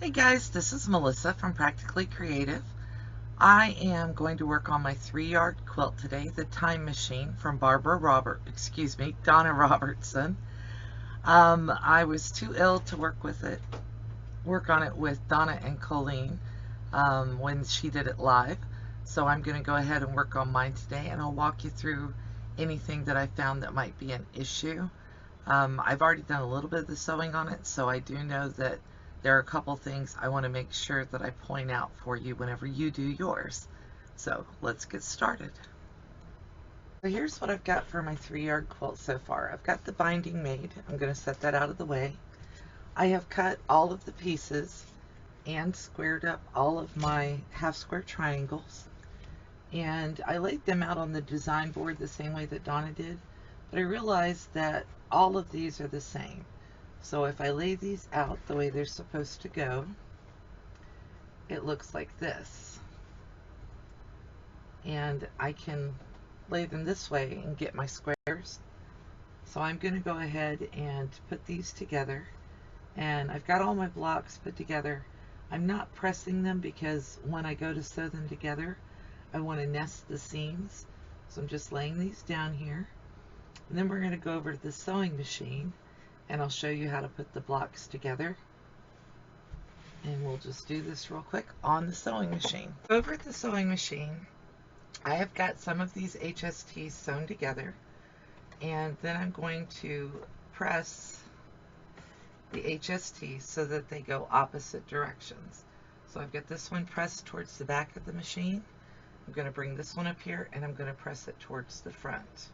Hey guys, this is Melissa from Practically Creative. I am going to work on my 3-yard quilt today, the Time Machine from Donna Robertson. I was too ill to work on it with Donna and Colleen when she did it live. So I'm going to go ahead and work on mine today, and I'll walk you through anything that I found that might be an issue. I've already done a little bit of the sewing on it, so I do know that there are a couple things I want to make sure that I point out for you whenever you do yours. So let's get started. So here's what I've got for my 3-yard quilt so far. I've got the binding made. I'm going to set that out of the way. I have cut all of the pieces and squared up all of my half square triangles. And I laid them out on the design board the same way that Donna did, but I realized that all of these are the same. So if I lay these out the way they're supposed to go, it looks like this. And I can lay them this way and get my squares. So I'm going to go ahead and put these together. And I've got all my blocks put together. I'm not pressing them because when I go to sew them together, I want to nest the seams. So I'm just laying these down here. And then we're going to go over to the sewing machine, and I'll show you how to put the blocks together. And we'll just do this real quick on the sewing machine. Over at the sewing machine, I have got some of these HSTs sewn together, and then I'm going to press the HSTs so that they go opposite directions. So I've got this one pressed towards the back of the machine. I'm going to bring this one up here, and I'm going to press it towards the front.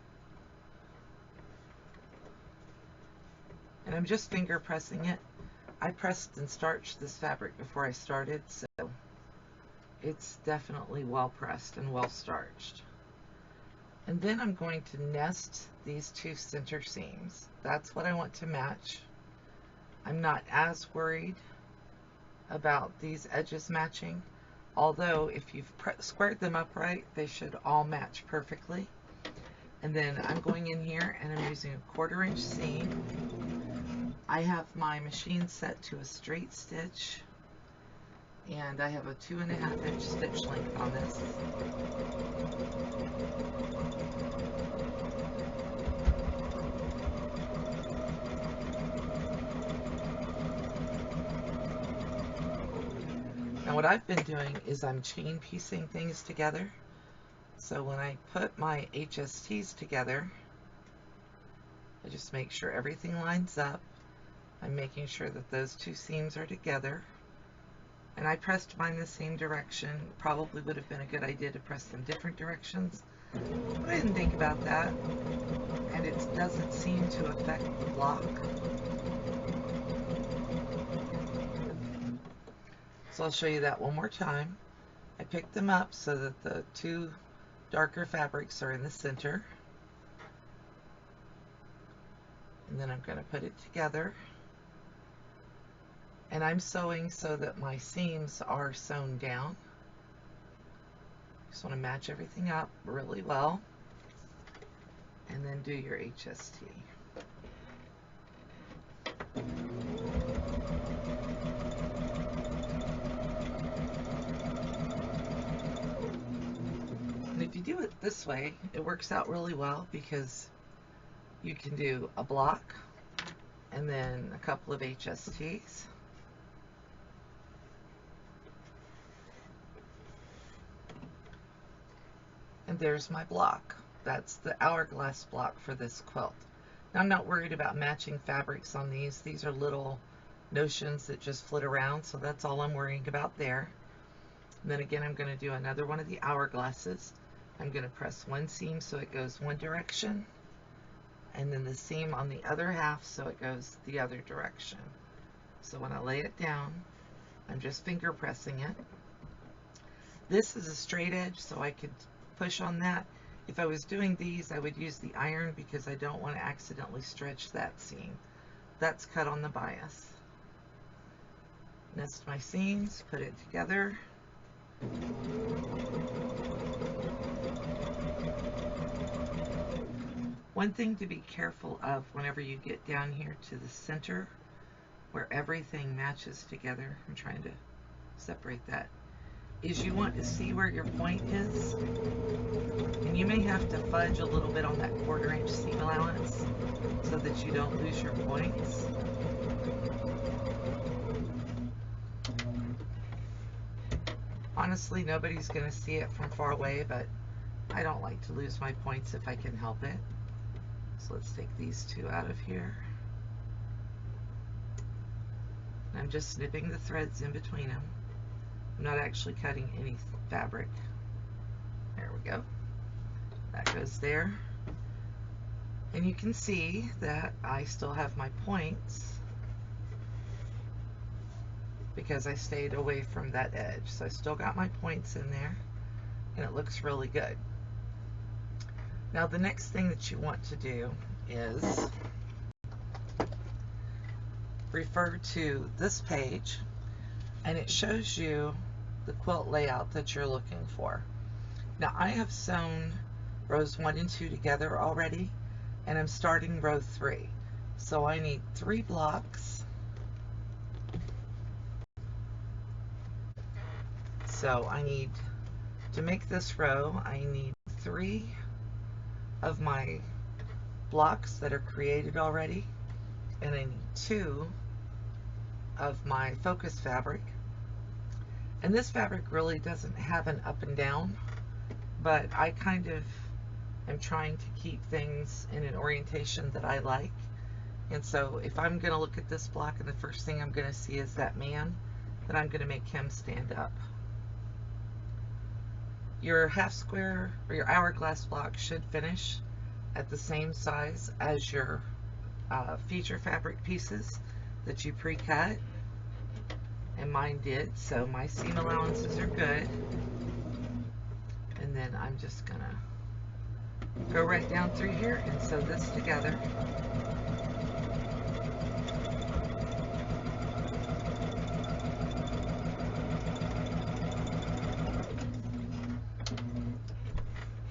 And I'm just finger pressing it. I pressed and starched this fabric before I started, so it's definitely well pressed and well starched. And then I'm going to nest these two center seams. That's what I want to match. I'm not as worried about these edges matching, although if you've squared them up right, they should all match perfectly. And then I'm going in here and I'm using a 1/4 inch seam. I have my machine set to a straight stitch, and I have a 2.5 inch stitch length on this. Now what I've been doing is I'm chain piecing things together. So when I put my HSTs together, I just make sure everything lines up. I'm making sure that those two seams are together. And I pressed mine the same direction. Probably would have been a good idea to press them different directions, but I didn't think about that. And it doesn't seem to affect the block. So I'll show you that one more time. I picked them up so that the two darker fabrics are in the center. And then I'm going to put it together. And I'm sewing so that my seams are sewn down. Just want to match everything up really well. And then do your HST. And if you do it this way, it works out really well because you can do a block and then a couple of HSTs. And there's my block. That's the hourglass block for this quilt. Now I'm not worried about matching fabrics on these. These are little notions that just flit around, so that's all I'm worrying about there. And then again, I'm going to do another one of the hourglasses. I'm going to press one seam so it goes one direction, and then the seam on the other half so it goes the other direction. So when I lay it down, I'm just finger pressing it. This is a straight edge, so I could push on that. If I was doing these, I would use the iron because I don't want to accidentally stretch that seam. That's cut on the bias. Nest my seams, put it together. One thing to be careful of whenever you get down here to the center where everything matches together. I'm trying to separate that. Is you want to see where your point is, and you may have to fudge a little bit on that 1/4 inch seam allowance so that you don't lose your points. Honestly, nobody's going to see it from far away, but I don't like to lose my points if I can help it. So let's take these two out of here. I'm just snipping the threads in between them. I'm not actually cutting any fabric. There we go. That goes there. And you can see that I still have my points because I stayed away from that edge. So I still got my points in there, and it looks really good. Now the next thing that you want to do is refer to this page, and it shows you the quilt layout that you're looking for. Now I have sewn rows 1 and 2 together already, and I'm starting row 3. So I need 3 blocks. So I need, to make this row, I need 3 of my blocks that are created already, and I need 2 of my focus fabric. And this fabric really doesn't have an up and down, but I kind of am trying to keep things in an orientation that I like. And so if I'm going to look at this block and the first thing I'm going to see is that man, then I'm going to make him stand up. Your half square or your hourglass block should finish at the same size as your feature fabric pieces that you pre-cut, and mine did, so my seam allowances are good. And then I'm just gonna go right down through here and sew this together.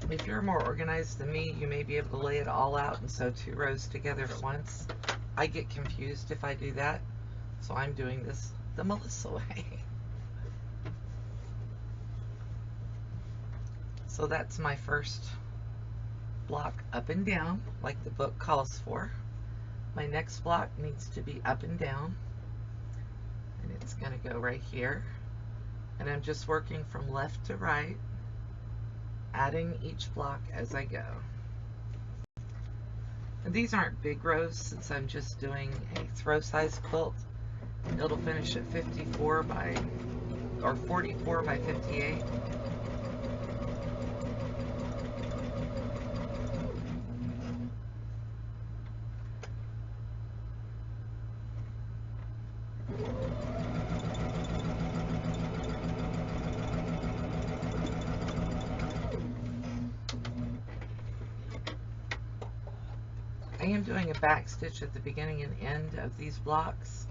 If you're more organized than me, you may be able to lay it all out and sew 2 rows together at once. I get confused if I do that, so I'm doing this the Melissa way. So that's my first block up and down, like the book calls for. My next block needs to be up and down, and it's going to go right here. And I'm just working from left to right, adding each block as I go. And these aren't big rows since I'm just doing a throw size quilt. It'll finish at 44 by, or 44 by 58. I am doing a back stitch at the beginning and end of these blocks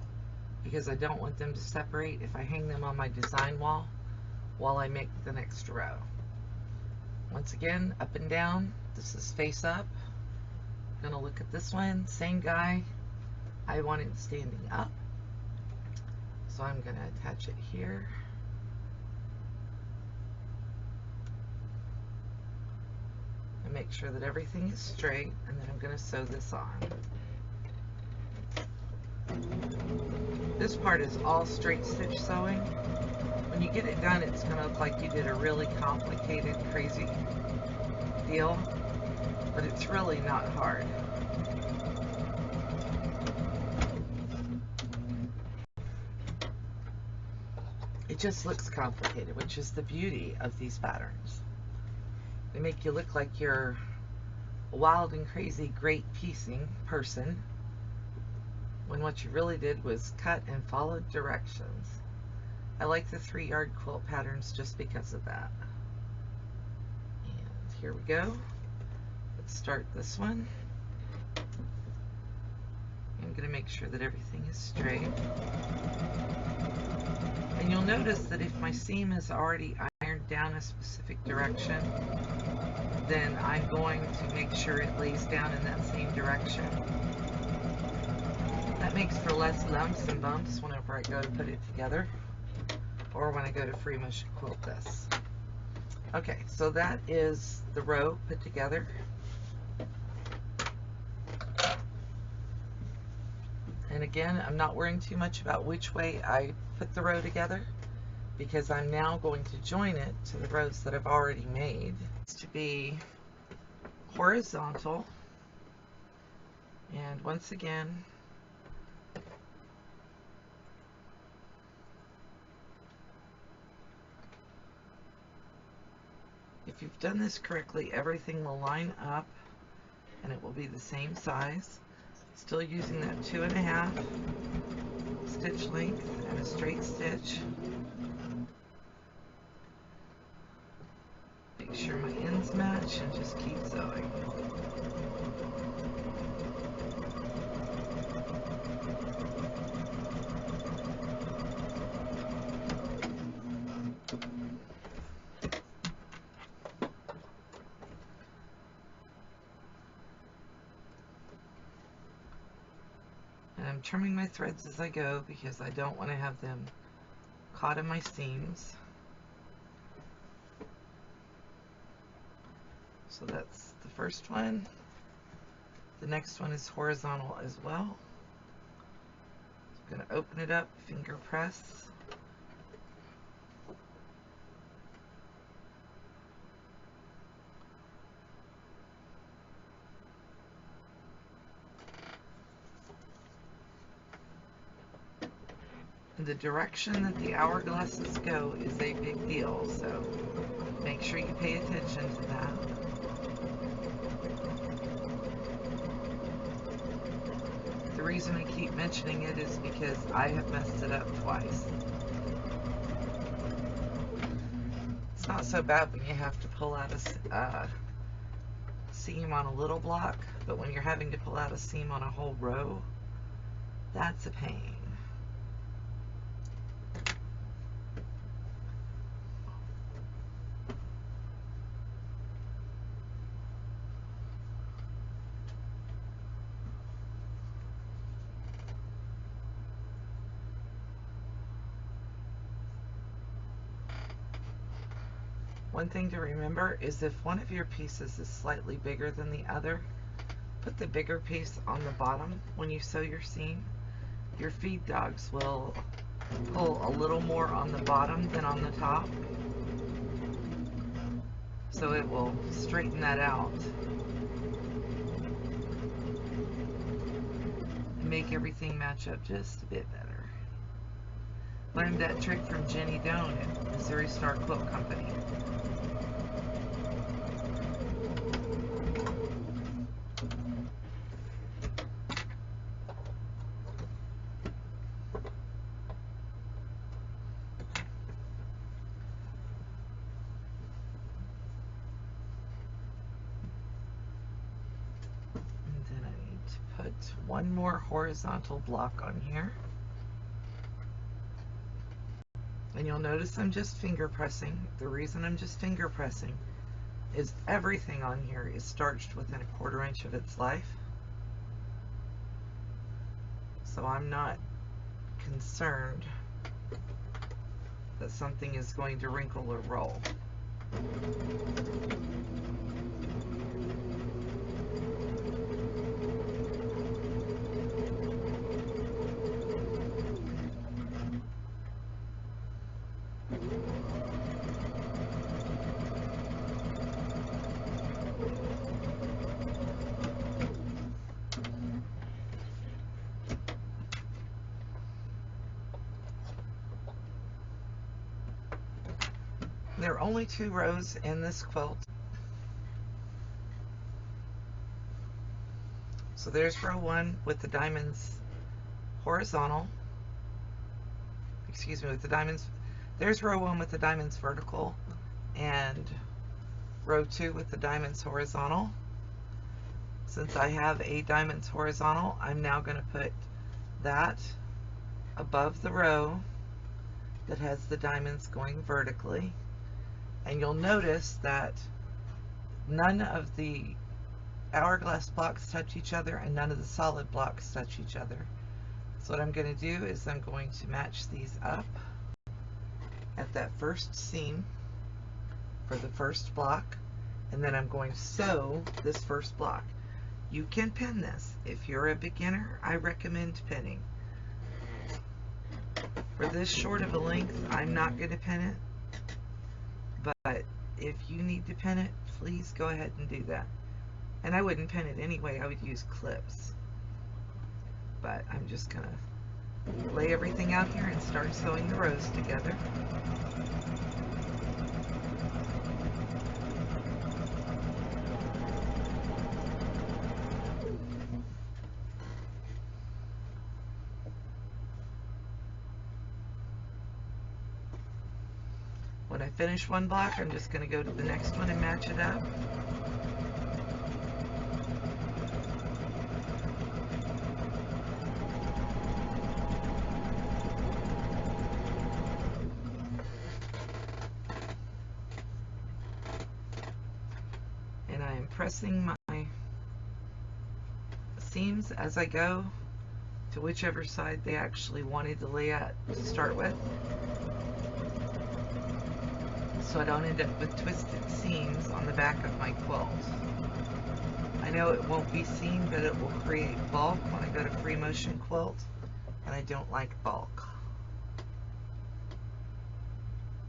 because I don't want them to separate if I hang them on my design wall while I make the next row. Once again, up and down. This is face up. I'm gonna look at this one, same guy. I want it standing up, so I'm gonna attach it here. And make sure that everything is straight, and then I'm going to sew this on. This part is all straight stitch sewing. When you get it done, it's going to look like you did a really complicated, crazy deal, but it's really not hard. It just looks complicated, which is the beauty of these patterns. They make you look like you're a wild and crazy great piecing person when what you really did was cut and followed directions. I like the 3-yard quilt patterns just because of that. And here we go. Let's start this one. I'm going to make sure that everything is straight. And you'll notice that if my seam is already ironed down a specific direction, then I'm going to make sure it lays down in that same direction. That makes for less lumps and bumps whenever I go to put it together, or when I go to free machine quilt this. Okay, so that is the row put together. And again, I'm not worrying too much about which way I put the row together, because I'm now going to join it to the rows that I've already made. It's to be horizontal, and once again, if you've done this correctly, everything will line up and it will be the same size. Still using that 2.5 stitch length and a straight stitch. Make sure my ends match and just keep sewing. And I'm trimming my threads as I go because I don't want to have them caught in my seams. So that's the first one. The next one is horizontal as well. I'm going to open it up, finger press. The direction that the hourglasses go is a big deal, so make sure you pay attention to that. The reason I keep mentioning it is because I have messed it up twice. It's not so bad when you have to pull out a seam on a little block, but when you're having to pull out a seam on a whole row, that's a pain. One thing to remember is if one of your pieces is slightly bigger than the other, put the bigger piece on the bottom when you sew your seam. Your feed dogs will pull a little more on the bottom than on the top, so it will straighten that out and make everything match up just a bit better. Learned that trick from Jenny Doan at Missouri Star Quilt Company. And then I need to put one more horizontal block on here. And you'll notice I'm just finger pressing. The reason I'm just finger pressing is everything on here is starched within 1/4 inch of its life. So I'm not concerned that something is going to wrinkle or roll. There are only 2 rows in this quilt. So there's row 1 with the diamonds horizontal. Excuse me, with the diamonds. There's row 1 with the diamonds vertical, and row 2 with the diamonds horizontal. Since I have a diamonds horizontal, I'm now going to put that above the row that has the diamonds going vertically. And you'll notice that none of the hourglass blocks touch each other and none of the solid blocks touch each other. So what I'm going to do is I'm going to match these up at that first seam for the first block, and then I'm going to sew this first block. You can pin this. If you're a beginner, I recommend pinning. For this short of a length, I'm not going to pin it, but if you need to pin it, please go ahead and do that. And I wouldn't pin it anyway, I would use clips. But I'm just going to lay everything out here and start sewing the rows together. When I finish one block, I'm just going to go to the next one and match it up. And I am pressing my seams as I go to whichever side they actually wanted to lay at to start with, so I don't end up with twisted seams on the back of my quilt. I know it won't be seen, but it will create bulk when I go to free motion quilt, and I don't like bulk.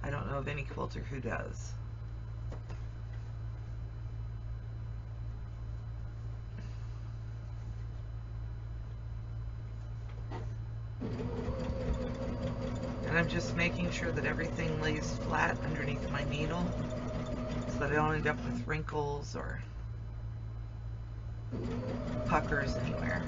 I don't know of any quilter who does. And I'm just making sure that everything lays flat underneath my needle so that I don't end up with wrinkles or puckers anywhere.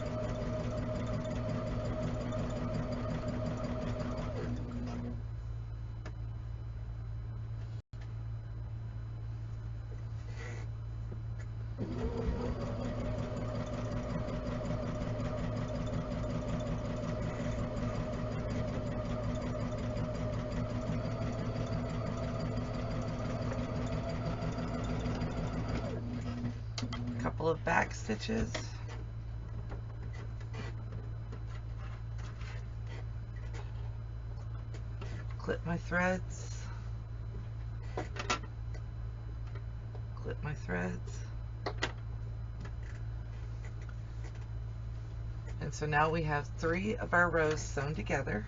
Couple of back stitches. Clip my threads. Clip my threads. And so now we have 3 of our rows sewn together.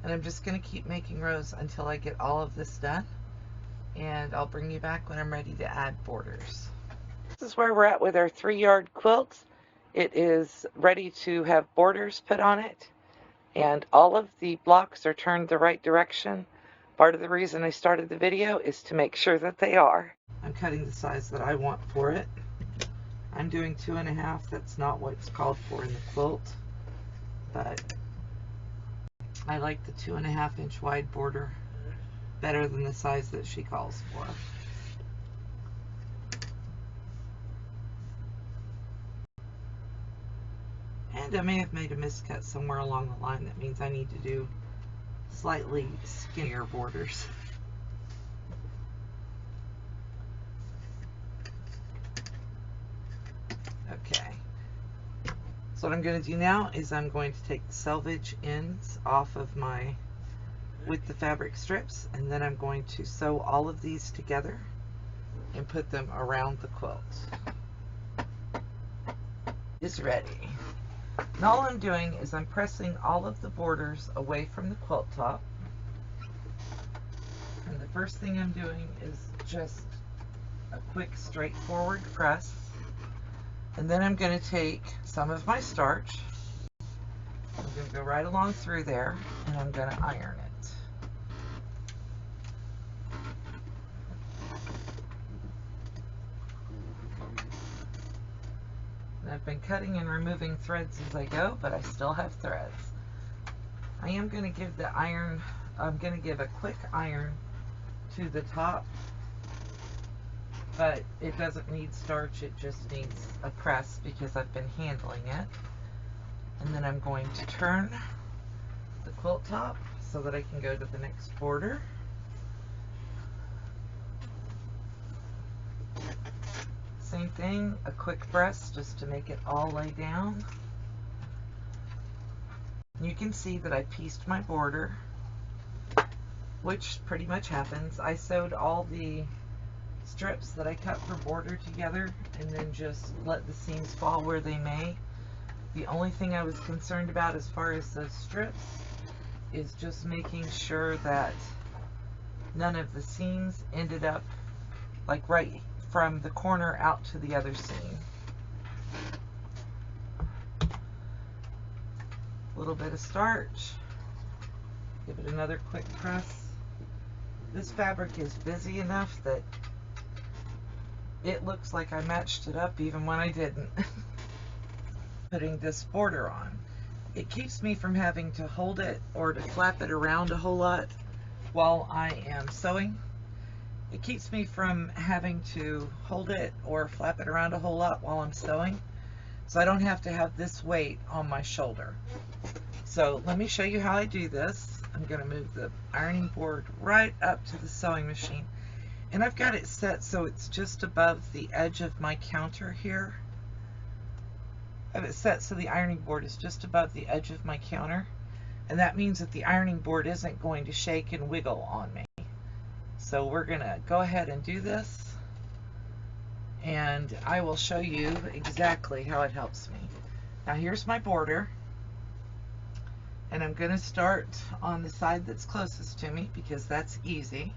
And I'm just going to keep making rows until I get all of this done. And I'll bring you back when I'm ready to add borders. This is where we're at with our 3-yard quilt. It is ready to have borders put on it, and all of the blocks are turned the right direction. Part of the reason I started the video is to make sure that they are. I'm cutting the size that I want for it. I'm doing 2.5. That's not what's called for in the quilt, but I like the 2.5 inch wide border better than the size that she calls for. And I may have made a miscut somewhere along the line. That means I need to do slightly skinnier borders. Okay. So what I'm going to do now is I'm going to take the selvage ends off of my, with the fabric strips, and then I'm going to sew all of these together and put them around the quilt. It's ready. And all I'm doing is I'm pressing all of the borders away from the quilt top. And the first thing I'm doing is just a quick straightforward press. And then I'm going to take some of my starch. I'm going to go right along through there, and I'm going to iron it. I've been cutting and removing threads as I go, but I still have threads. I am going to give the iron, I'm going to give a quick iron to the top, but it doesn't need starch, it just needs a press because I've been handling it. And then I'm going to turn the quilt top so that I can go to the next border. Same thing, a quick press just to make it all lay down. You can see that I pieced my border, which pretty much happens. I sewed all the strips that I cut for border together and then just let the seams fall where they may. The only thing I was concerned about as far as those strips is just making sure that none of the seams ended up like right from the corner out to the other seam. A little bit of starch, give it another quick press. This fabric is busy enough that it looks like I matched it up even when I didn't. Putting this border on, it keeps me from having to hold it or to flap it around a whole lot while I am sewing. It keeps me from having to hold it or flap it around a whole lot while I'm sewing, so I don't have to have this weight on my shoulder. So let me show you how I do this. I'm going to move the ironing board right up to the sewing machine, and I've got it set so it's just above the edge of my counter here. I have it set so the ironing board is just above the edge of my counter, and that means that the ironing board isn't going to shake and wiggle on me. So we're going to go ahead and do this, and I will show you exactly how it helps me. Now here's my border, and I'm going to start on the side that's closest to me because that's easy.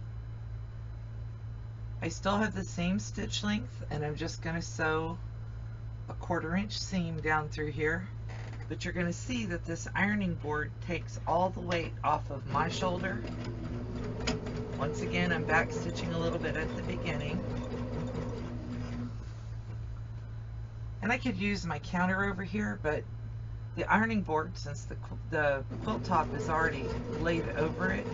I still have the same stitch length, and I'm just going to sew a 1/4 inch seam down through here, but you're going to see that this ironing board takes all the weight off of my shoulder. Once again, I'm back stitching a little bit at the beginning, and I could use my counter over here, but the ironing board, since the quilt top is already laid over it,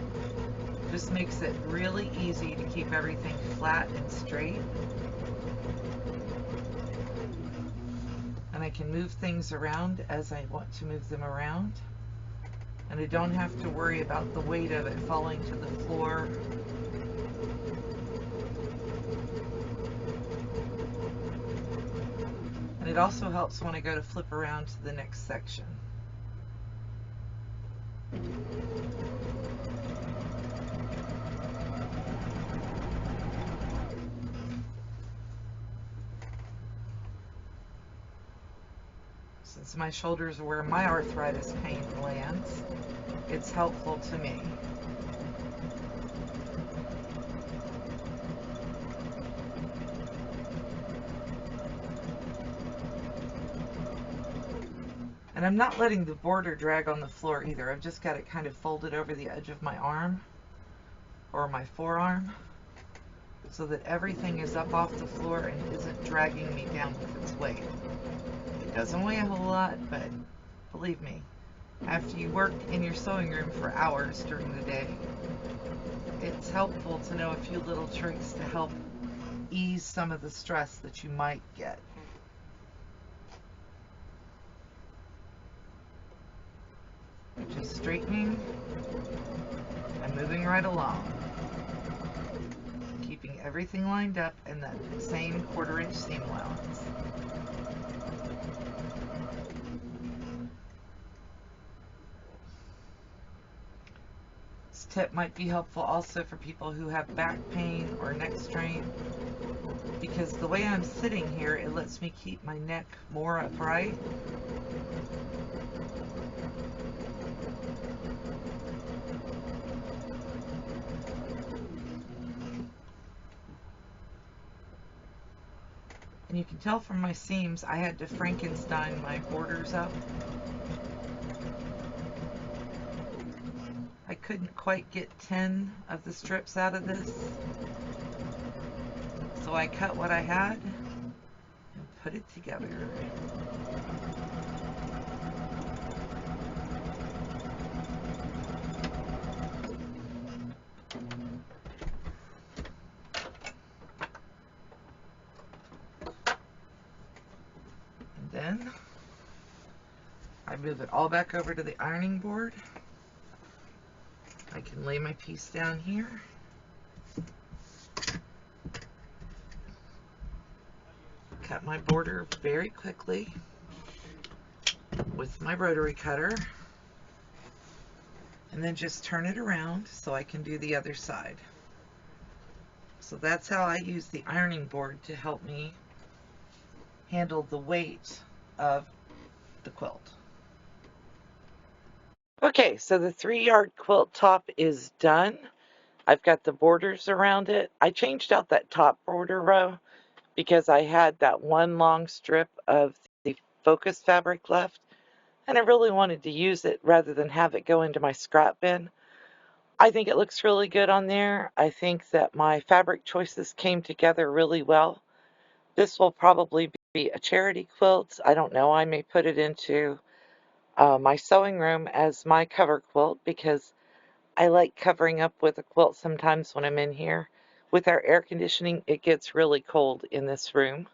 just makes it really easy to keep everything flat and straight. And I can move things around as I want to move them around. And I don't have to worry about the weight of it falling to the floor. And it also helps when I go to flip around to the next section. Since my shoulders are where my arthritis pain lands, it's helpful to me. And I'm not letting the border drag on the floor either. I've just got it kind of folded over the edge of my arm or my forearm so that everything is up off the floor and isn't dragging me down with its weight. It doesn't weigh a whole lot, but believe me, after you work in your sewing room for hours during the day, it's helpful to know a few little tricks to help ease some of the stress that you might get. Just straightening and moving right along, keeping everything lined up in that same 1/4 inch seam allowance. This tip might be helpful also for people who have back pain or neck strain, because the way I'm sitting here, it lets me keep my neck more upright. And you can tell from my seams, I had to Frankenstein my borders up. I couldn't quite get 10 of the strips out of this, so I cut what I had and put it together. And then I move it all back over to the ironing board. I can lay my piece down here. Cut my border very quickly with my rotary cutter. and then just turn it around so I can do the other side. So that's how I use the ironing board to help me handle the weight of the quilt. Okay, so the 3-yard quilt top is done. I've got the borders around it. I changed out that top border row because I had that one long strip of the focus fabric left, and I really wanted to use it rather than have it go into my scrap bin. I think it looks really good on there. I think that my fabric choices came together really well. This will probably be a charity quilt. I don't know. I may put it into my sewing room as my cover quilt because I like covering up with a quilt sometimes when I'm in here. With our air conditioning, it gets really cold in this room.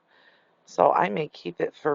So I may keep it for